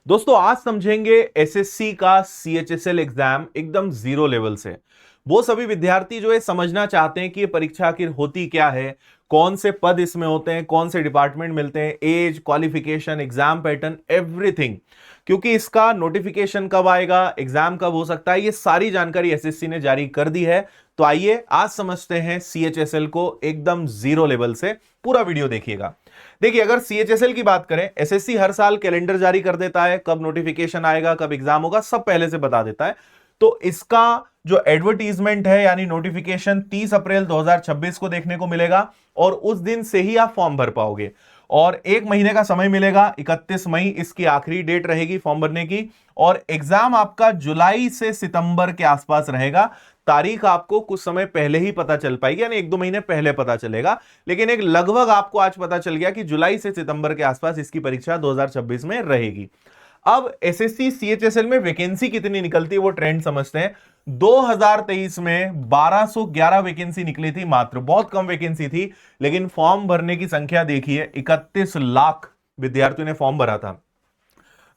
दोस्तों आज समझेंगे एसएससी का सीएचएसएल एग्जाम एकदम जीरो लेवल से। वो सभी विद्यार्थी जो ये समझना चाहते हैं कि ये परीक्षा आखिर होती क्या है, कौन से पद इसमें होते हैं, कौन से डिपार्टमेंट मिलते हैं, age, qualification, exam pattern, everything. क्योंकि इसका नोटिफिकेशन कब आएगा, एग्जाम कब हो सकता है, ये सारी जानकारी एसएससी ने जारी कर दी है। तो आइए आज समझते हैं सीएचएसएल को एकदम जीरो लेवल से। पूरा वीडियो देखिएगा। देखिए, अगर सीएचएसएल की बात करें, एसएससी हर साल कैलेंडर जारी कर देता है, कब नोटिफिकेशन आएगा, कब एग्जाम होगा, सब पहले से बता देता है। तो इसका जो एडवर्टीजमेंट है यानी नोटिफिकेशन 30 अप्रैल 2026 को देखने को मिलेगा और उस दिन से ही आप फॉर्म भर पाओगे। और एक महीने का समय मिलेगा, 31 मई इसकी आखिरी डेट रहेगी फॉर्म भरने की। और एग्जाम आपका जुलाई से सितंबर के आसपास रहेगा। तारीख आपको कुछ समय पहले ही पता चल पाएगी, यानी 1-2 महीने पहले पता चलेगा, लेकिन एक लगभग आपको आज पता चल गया कि जुलाई से सितंबर के आसपास इसकी परीक्षा 2026 में रहेगी। अब एसएससी सीएचएसएल में वैकेंसी कितनी निकलती है वो ट्रेंड समझते हैं। 2023 में 1211 वैकेंसी निकली थी, मात्र बहुत कम वैकेंसी थी, लेकिन फॉर्म भरने की संख्या देखिए, 31 लाख विद्यार्थियों ने फॉर्म भरा था।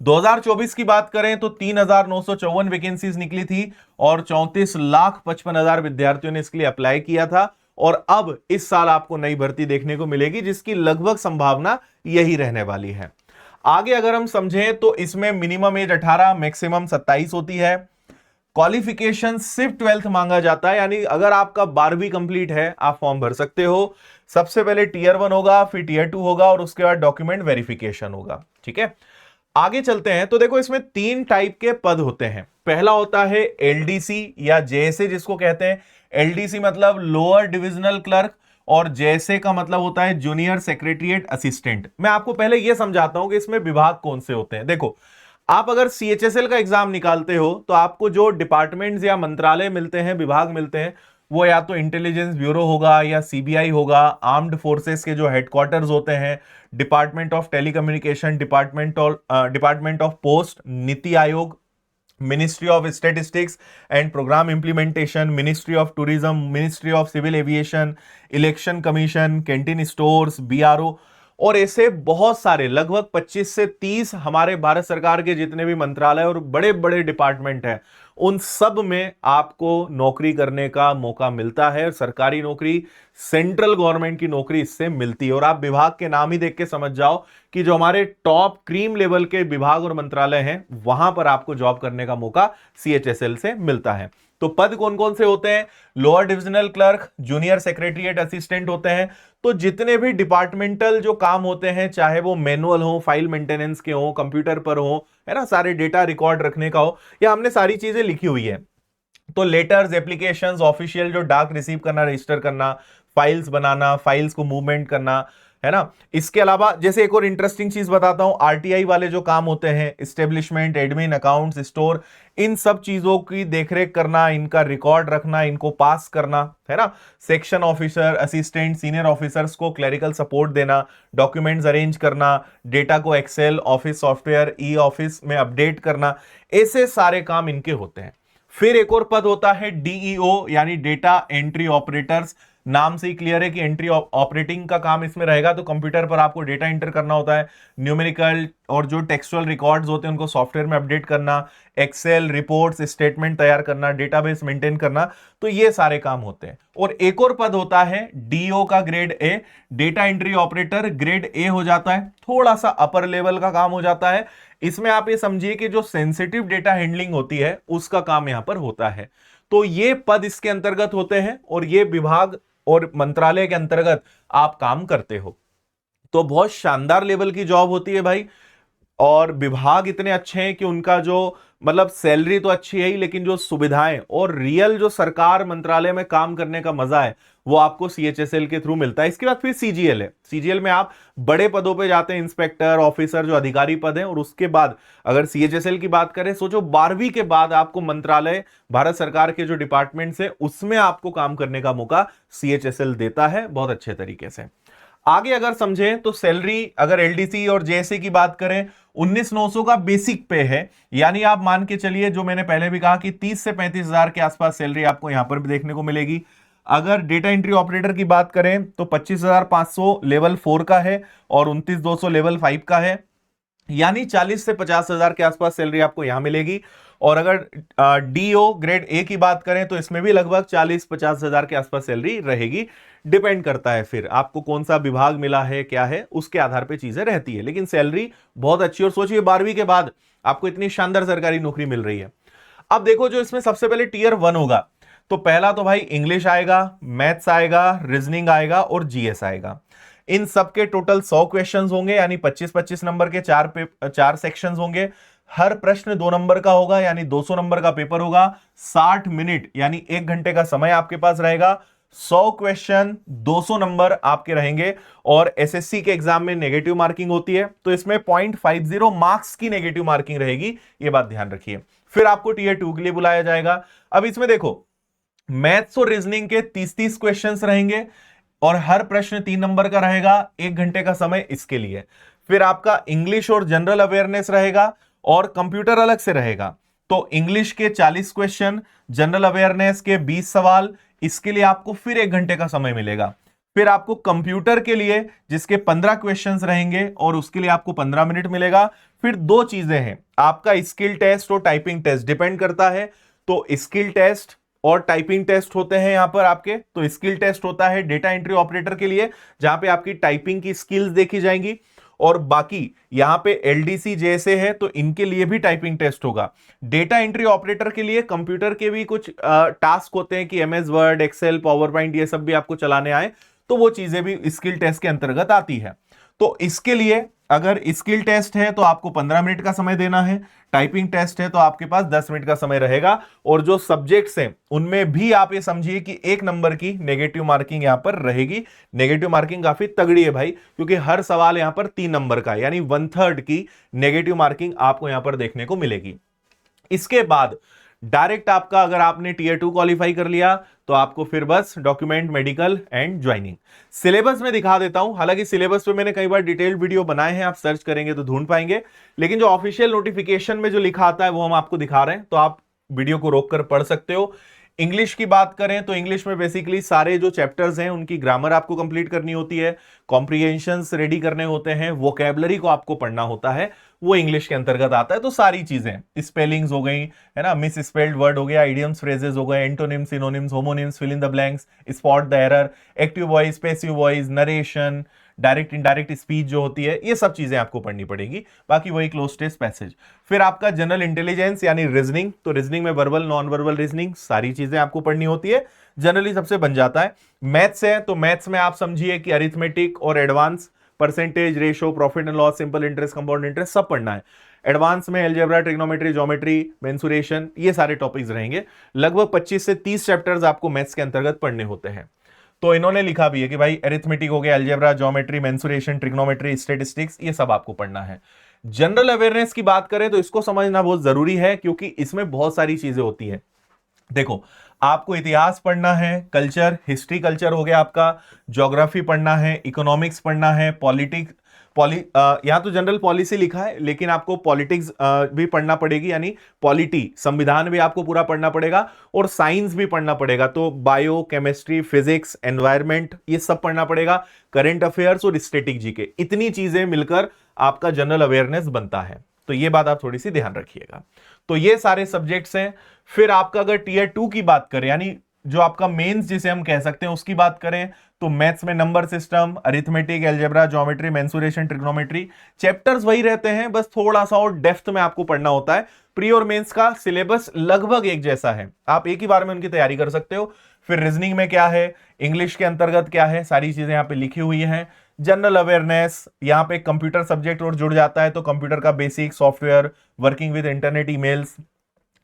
2024 की बात करें तो 3,954 वैकेंसीज निकली थी और 34,55,000 विद्यार्थियों ने इसके लिए अप्लाई किया था। और अब इस साल आपको नई भर्ती देखने को मिलेगी जिसकी लगभग संभावना यही रहने वाली है। आगे अगर हम समझें तो इसमें मिनिमम एज 18, मैक्सिमम 27 होती है। क्वालिफिकेशन सिर्फ 12th मांगा जाता है, यानी अगर आपका 12वीं कंप्लीट है आप फॉर्म भर सकते हो। सबसे पहले टीयर 1 होगा, फिर टीयर 2 होगा और उसके बाद डॉक्यूमेंट वेरिफिकेशन होगा। ठीक है, आगे चलते हैं। तो देखो, इसमें 3 टाइप के पद होते हैं। पहला होता है एलडीसी या जेएसए जिसको कहते हैं। एलडीसी मतलब लोअर डिविजनल क्लर्क और जेएसए का मतलब होता है जूनियर सेक्रेटरीट असिस्टेंट। मैं आपको पहले यह समझाता हूं कि इसमें विभाग कौन से होते हैं। देखो, आप अगर सीएचएसएल का एग्जाम निकालते हो तो आपको जो डिपार्टमेंट्स या मंत्रालय मिलते हैं, विभाग मिलते हैं, वो या तो इंटेलिजेंस ब्यूरो होगा या सीबीआई होगा, आर्म्ड फोर्सेस के जो हेडक्वार्टर्स होते हैं, department of telecommunication, department of post, NITI Aayog, ministry of statistics and programme implementation, ministry of tourism, ministry of civil aviation, election commission, canteen stores, BRO और ऐसे बहुत सारे लगभग 25 से 30 हमारे भारत सरकार के जितने भी मंत्रालय और बड़े बड़े डिपार्टमेंट हैं, उन सब में आपको नौकरी करने का मौका मिलता है। सरकारी नौकरी, सेंट्रल गवर्नमेंट की नौकरी इससे मिलती है। और आप विभाग के नाम ही देख के समझ जाओ कि जो हमारे टॉप क्रीम लेवल के विभाग और मंत्रालय हैं, वहां पर आपको जॉब करने का मौका सीएचएसएल से मिलता है। तो पद कौन कौन से होते हैं? Lower divisional clerk, junior secretariat assistant होते हैं। तो जितने भी डिपार्टमेंटल जो काम होते हैं, चाहे वो मैनुअल हो, फाइल मेंटेनेंस के हो, कंप्यूटर पर हो, है ना, सारे डेटा रिकॉर्ड रखने का हो, या हमने सारी चीजें लिखी हुई है। तो लेटर्स, एप्लीकेशंस, ऑफिशियल जो डाक रिसीव करना, रजिस्टर करना, फाइल्स बनाना, फाइल्स को मूवमेंट करना, है ना। इसके अलावा जैसे एक और इंटरेस्टिंग चीज बताता हूं, आरटीआई वाले जो काम होते हैं, एस्टेब्लिशमेंट, एडमिन, अकाउंट्स, स्टोर, इन सब चीजों की देखरेख करना, इनका रिकॉर्ड रखना, इनको पास करना, है ना। Section officer, assistant, senior officers को क्लरिकल सपोर्ट देना, डॉक्यूमेंट्स अरेंज करना, डेटा को excel, office software, e office में अपडेट करना, ऐसे सारे काम इनके होते हैं। फिर एक और पद होता है डीईओ यानी डेटा एंट्री ऑपरेटर्स। नाम से ही क्लियर है कि एंट्री ऑपरेटिंग का काम इसमें रहेगा। तो कंप्यूटर पर आपको डेटा एंटर करना होता है, न्यूमेरिकल और जो टेक्सचुअल रिकॉर्ड्स होते हैं उनको सॉफ्टवेयर में अपडेट करना, एक्सेल, रिपोर्ट्स, स्टेटमेंट तैयार करना, डेटाबेस मेंटेन करना। तो ये सारे काम होते हैं। और एक और पद होता है डीओ का grade A, data entry operator grade A हो जाता है, थोड़ा सा अपर लेवल का काम हो जाता है। इसमें आप ये समझिए कि जो सेंसिटिव डेटा हैंडलिंग होती है उसका काम यहां पर होता है। तो ये पद इसके अंतर्गत होते हैं और ये विभाग और मंत्रालय के अंतर्गत आप काम करते हो। तो बहुत शानदार लेवल की जॉब होती है भाई। और विभाग इतने अच्छे हैं कि उनका जो मतलब सैलरी तो अच्छी है ही, लेकिन जो सुविधाएं और रियल जो सरकार मंत्रालय में काम करने का मजा है वो आपको सीएचएसएल के थ्रू मिलता है। इसके बाद फिर सीजीएल है। सीजीएल में आप बड़े पदों पे जाते हैं, इंस्पेक्टर, ऑफिसर, जो अधिकारी पद हैं। और उसके बाद अगर सीएचएसएल की बात करें, सोचो 12वीं के बाद आपको मंत्रालय, भारत सरकार के जो डिपार्टमेंट्स है उसमें आपको काम करने का मौका सीएचएसएल देता है बहुत अच्छे तरीके से। आगे अगर समझें तो सैलरी, अगर एलडीसी और जेएसए की बात करें, 19,900 का बेसिक पे है। यानी आप मान के चलिए, जो मैंने पहले भी कहा कि 30 से 35,000 के आसपास सैलरी आपको यहां पर भी देखने को मिलेगी। अगर डेटा एंट्री ऑपरेटर की बात करें तो 25,500 लेवल 4 का है और 29,200 लेवल 5 का है। यानी 40 से 50,000 के आसपास सैलरी आपको यहां मिलेगी। और अगर डीओ ग्रेड ए की बात करें तो इसमें भी लगभग 40-50,000 के आसपास सैलरी रहेगी। डिपेंड करता है फिर आपको कौन सा विभाग मिला है, क्या है, उसके आधार पे चीजें रहती है, लेकिन सैलरी बहुत अच्छी। और सोचिए 12वीं के बाद आपको इतनी शानदार सरकारी नौकरी मिल रही है। अब देखो जो इसमें सबसे पहले टियर 1 होगा, तो पहला तो भाई इंग्लिश आएगा, मैथ्स आएगा, रीजनिंग आएगा और जीएस आएगा। इन सब के टोटल 100 क्वेश्चंस होंगे, यानी 25-25 नंबर के चार सेक्शंस होंगे। हर प्रश्न 2 नंबर का होगा, यानी 200 नंबर का पेपर होगा। 60 मिनट यानी 1 घंटे का समय आपके पास रहेगा। 100 क्वेश्चन 200 नंबर आपके रहेंगे। और एसएससी के एग्जाम में नेगेटिव मार्किंग होती है, तो इसमें 0.50 मार्क्स की नेगेटिव मार्किंग रहेगी, यह बात ध्यान रखिए। फिर आपको टीयर 2 के लिए बुलाया जाएगा। अब इसमें देखो मैथ्स और रीजनिंग के 30-30 क्वेश्चंस रहेंगे और हर प्रश्न 3 नंबर का रहेगा, 1 घंटे का समय इसके लिए। फिर आपका इंग्लिश और जनरल अवेयरनेस रहेगा और कंप्यूटर अलग से रहेगा। तो इंग्लिश के 40 क्वेश्चन, जनरल अवेयरनेस के 20 सवाल, इसके लिए आपको फिर 1 घंटे का समय मिलेगा। फिर आपको कंप्यूटर के लिए जिसके 15 क्वेश्चंस रहेंगे और उसके लिए आपको 15 मिनट मिलेगा। फिर 2 चीजें हैं, आपका स्किल टेस्ट और टाइपिंग टेस्ट, डिपेंड करता है। तो स्किल टेस्ट और टाइपिंग टेस्ट होते हैं यहां पर आपके। तो स्किल टेस्ट होता है डेटा एंट्री ऑपरेटर के लिए, जहां पे आपकी टाइपिंग की स्किल्स देखी जाएंगी। और बाकी यहां पे एलडीसी जैसे है तो इनके लिए भी टाइपिंग टेस्ट होगा। डेटा एंट्री ऑपरेटर के लिए कंप्यूटर के भी कुछ टास्क होते हैं कि MS Word, Excel, PowerPoint, ये सब भी आपको चलाने आए, तो वो चीजें भी स्किल टेस्ट के अंतर्गत आती है। तो इसके लिए अगर स्किल टेस्ट है तो आपको 15 मिनट का समय देना है, टाइपिंग टेस्ट है तो आपके पास 10 मिनट का समय रहेगा। और जो सब्जेक्ट्स हैं उनमें भी आप ये समझिए कि 1 नंबर की नेगेटिव मार्किंग यहां पर रहेगी। नेगेटिव मार्किंग काफी तगड़ी है भाई, क्योंकि हर सवाल यहां पर 3 नंबर का, यानी 1/3 की नेगेटिव मार्किंग आपको यहां पर देखने को मिलेगी। इसके बाद डायरेक्ट आपका, अगर आपने टीयर 2 क्वालिफाई कर लिया तो आपको फिर बस document, medical and joining. Syllabus में दिखा देता हूं, हालांकि सिलेबस पे मैंने कई बार डिटेल्ड वीडियो बनाए हैं, आप सर्च करेंगे तो ढूंढ पाएंगे। लेकिन जो ऑफिशियल नोटिफिकेशन में जो लिखा आता है वो हम आपको दिखा रहे हैं, तो आप वीडियो को रोककर पढ़ सकते हो। इंग्लिश की बात करें तो इंग्लिश में बेसिकली सारे जो चैप्टर्स हैं उनकी ग्रामर आपको कंप्लीट करनी होती है, कॉम्प्रिहेंशंस रेडी करने होते हैं, वोकैबुलरी को आपको पढ़ना होता है, वो इंग्लिश के अंतर्गत आता है। तो सारी चीजें, स्पेलिंग्स हो गई, है ना, मिस स्पेल्ड वर्ड हो गया, आइडियम्स, फ्रेजेस हो गए, antonyms, synonyms, homonyms, fill in the blanks, spot the error, active voice, passive voice, narration, direct indirect speech जो होती है, ये सब चीजें आपको पढ़नी पड़ेगी। बाकी वही क्लोज टेस्ट पैसेज। फिर आपका जनरल इंटेलिजेंस यानी रीजनिंग, तो रीजनिंग में वर्बल, नॉन वर्बल रीजनिंग, सारी चीजें आपको पढ़नी होती है, जनरली सबसे बन जाता है। मैथ्स है तो मैथ्स में आप समझिए कि अरिथमेटिक और advance, percentage, ratio, profit and loss, simple interest, compound interest, सब पढ़ना है। एडवांस में अलजेब्रा, ट्रिग्नोमेट्री, ज्योमेट्री, मेंसुरेशन, ये सारे टॉपिक्स रहेंगे। लगभग 25 से 30 चैप्टर्स आपको मैथ्स के अंतर्गत पढ़ने होते हैं। तो इन्होंने लिखा भी है कि भाई अरिथमेटिक हो गया, algebra, geometry, mensuration, trigonometry, statistics, ये सब आपको पढ़ना है। जनरल अवेयरनेस की बात करें तो इसको समझना बहुत जरूरी है, क्योंकि इसमें बहुत सारी चीजें होती है। देखो, आपको इतिहास पढ़ना है, कल्चर, हिस्ट्री कल्चर हो गया आपका, ज्योग्राफी पढ़ना है, इकोनॉमिक्स पढ़ना है, पॉलिटिक्स, यहां तो जनरल पॉलिसी लिखा है लेकिन आपको पॉलिटिक्स भी पढ़ना पड़ेगी, यानी पॉलिटी, संविधान भी आपको पूरा पढ़ना पड़ेगा, और साइंस भी पढ़ना पड़ेगा। तो बायो, केमिस्ट्री, फिजिक्स, एनवायरमेंट, ये सब पढ़ना पड़ेगा, करंट अफेयर्स और स्टैटिक जीके, इतनी चीजें मिलकर आपका जनरल अवेयरनेस बनता है। तो ये बात आप थोड़ी सी ध्यान रखिएगा। तो ये सारे सब्जेक्ट्स हैं। फिर आपका अगर टीयर 2 की बात करें, यानी जो आपका मेंस जिसे हम कह सकते हैं, उसकी बात करें तो मैथ्स में number system, arithmetic, algebra, geometry, mensuration, trigonometry, chapters वही रहते हैं, बस थोड़ा सा और डेप्थ में आपको पढ़ना होता है। प्री और मेंस का सिलेबस लगभग एक जैसा है, आप एक ही बार में उनकी तैयारी कर सकते हो। फिर रीजनिंग में क्या है, इंग्लिश के अंतर्गत क्या है, सारी चीजें यहां पे लिखी हुई हैं। जनरल अवेयरनेस, यहां पे कंप्यूटर सब्जेक्ट और जुड़ जाता है, तो कंप्यूटर का basic, software, working with internet, emails,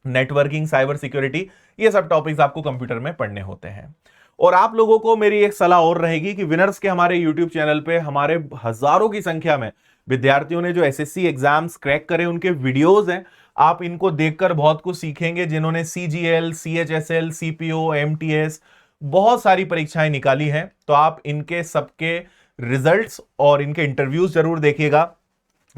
networking, cyber security, ये सब टॉपिक्स आपको कंप्यूटर में पढ़ने होते हैं। और आप लोगों को मेरी एक सलाह और रहेगी कि विनर्स के हमारे यूट्यूब चैनल पे हमारे हजारों की संख्या में विद्यार्थियों ने जो एसएससी एग्जाम्स क्रैक करे, उनके वीडियोस हैं, आप इनको देखकर बहुत कुछ सीखेंगे। जिन्होंने सीजीएल, सीएचएसएल, सीपीओ, एमटीएस, बहुत सारी परीक्षाएं निकाली हैं, तो आप इनके सबके रिजल्ट्स और इनके इंटरव्यूज जरूर देखिएगा।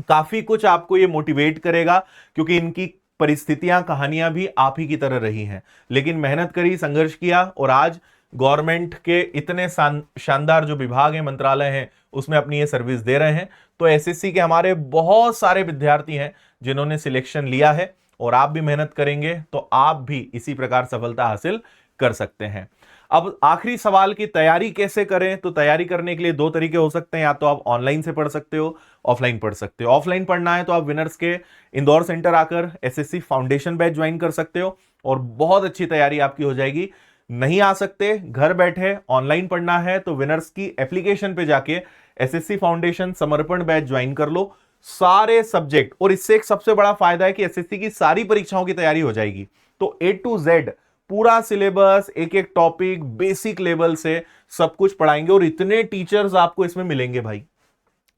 काफी कुछ आपको ये मोटिवेट करेगा, क्योंकि इनकी परिस्थितियां, कहानियां भी आप ही की तरह रही हैं, लेकिन मेहनत करी, संघर्ष किया और आज गवर्नमेंट के इतने शानदार जो विभाग हैं, मंत्रालय हैं, उसमें अपनी ये सर्विस दे रहे हैं। तो एसएससी के हमारे बहुत सारे विद्यार्थी हैं जिन्होंने सिलेक्शन लिया है, और आप भी मेहनत करेंगे तो आप भी इसी प्रकार सफलता हासिल कर सकते हैं। अब आखिरी सवाल की तैयारी कैसे करें, तो तैयारी करने के लिए दो तरीके हो सकते हैं, या तो आप ऑनलाइन से पढ़ सकते हो, ऑफलाइन पढ़ सकते हो। ऑफलाइन पढ़ना है तो आप विनर्स के इंदौर सेंटर आकर एसएससी फाउंडेशन बैच ज्वाइन कर सकते हो और बहुत अच्छी तैयारी आपकी हो जाएगी। नहीं आ सकते, घर बैठे ऑनलाइन पढ़ना है तो विनर्स की एप्लीकेशन पे जाके एसएससी फाउंडेशन समर्पण बैच ज्वाइन कर लो। सारे सब्जेक्ट, और इससे एक सबसे बड़ा फायदा है कि एसएससी की सारी परीक्षाओं की तैयारी हो जाएगी। तो A to Z पूरा सिलेबस, एक एक टॉपिक, बेसिक लेवल से सब कुछ पढ़ाएंगे, और इतने टीचर्स आपको इसमें मिलेंगे भाई,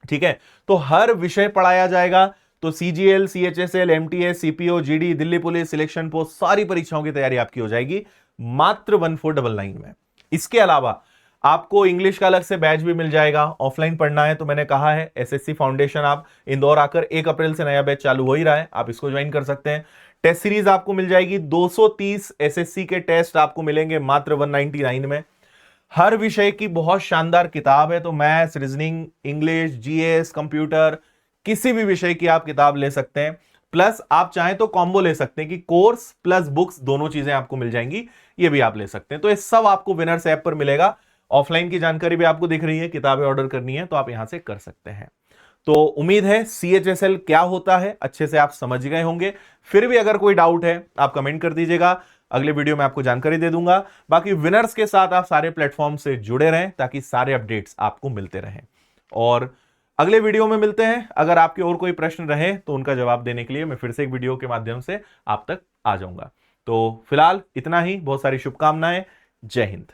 ठीक है। तो हर विषय पढ़ाया जाएगा। तो CGL, CHSL, MTS, CPO, GD, Delhi police, selection post, सारी परीक्षाओं की तैयारी आपकी हो जाएगी मात्र 1499 में। इसके अलावा आपको इंग्लिश का अलग से बैच भी मिल जाएगा। ऑफलाइन पढ़ना है तो मैंने कहा है एसएससी फाउंडेशन आप इंदौर आकर, 1 अप्रैल से नया बैच चालू हो ही रहा है, आप इसको ज्वाइन कर सकते हैं। टेस्ट सीरीज आपको मिल जाएगी, 230 एसएससी के टेस्ट आपको मिलेंगे मात्र 199 में। हर विषय की बहुत शानदार किताब है, तो maths, reasoning, English, GS, computer, किसी भी विषय की आप किताब ले सकते हैं। प्लस आप चाहें तो कॉम्बो ले सकते हैं कि कोर्स प्लस बुक्स दोनों चीजें आपको मिल जाएंगी, ये भी आप ले सकते हैं। तो ये सब आपको विनर्स ऐप पर मिलेगा। ऑफलाइन की जानकारी भी आपको दिख रही है, किताबें ऑर्डर करनी है तो आप यहां से कर सकते हैं। तो उम्मीद है सीएचएसएल क्या होता है अच्छे से आप समझ गए होंगे। फिर भी अगर कोई डाउट है आप कमेंट कर दीजिएगा, अगले वीडियो में आपको जानकारी दे दूंगा। बाकी विनर्स के साथ आप सारे प्लेटफॉर्म से जुड़े रहें ताकि सारे अपडेट्स आपको मिलते रहें। और अगले वीडियो में मिलते हैं। अगर आपके और कोई प्रश्न रहे तो उनका जवाब देने के लिए मैं फिर से एक वीडियो के माध्यम से आप तक आ जाऊंगा। तो फिलहाल इतना ही, बहुत सारी शुभकामनाएं। जय हिंद।